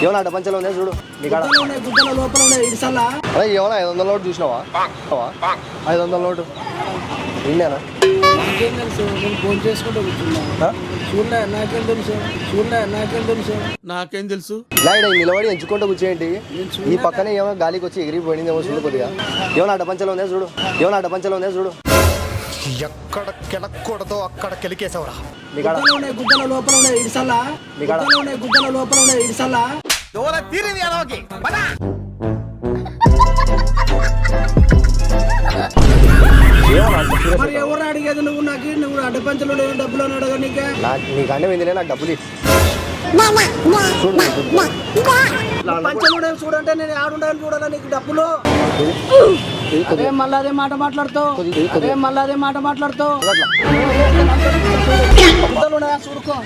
ఏమన్నా అడ్డ పంచలు ఉన్నాయి చూడు నీకాడ ఏమన్నా 500 నోటు చూసినావా 500 నోటు నిన్నేనా నాకేం తెలుసు నేను ఫోన్ చేసుకుంటూ కూర్చున్నా చూడలే నాకేం తెలుసు ఇలా ఇక్కడ నిలబడి ఎంచుకుంటూ కూర్చోండి ఈ పక్కనే ఏమో గాలికి వచ్చి ఎగిరిపోయింది ఏమో చూడు కొద్దిగా ఏమన్నా అడ్డ పంచలు ఉన్నాయి చూడు చూడు ఎక్కడ కెలక్కూడదో అక్కడ కెలికేసావురా గుద్దల లోపల ఉన్నాయి ఇడిసల్లా గుద్దల లోపల ఉన్నాయి ఇడిసల్లా మరి ఎవరు అడిగేది నువ్వు అడ్డ పంచలు డబ్బులు అని అడగా నీకంటే విందిలే నాకు డబ్బులు పంచలు చూడంటే నేను ఆడుండాలని చూడాలా నీకు డబ్బులు అదే మళ్ళీ అదే మాట మాట్లాడుతావు చూడుకో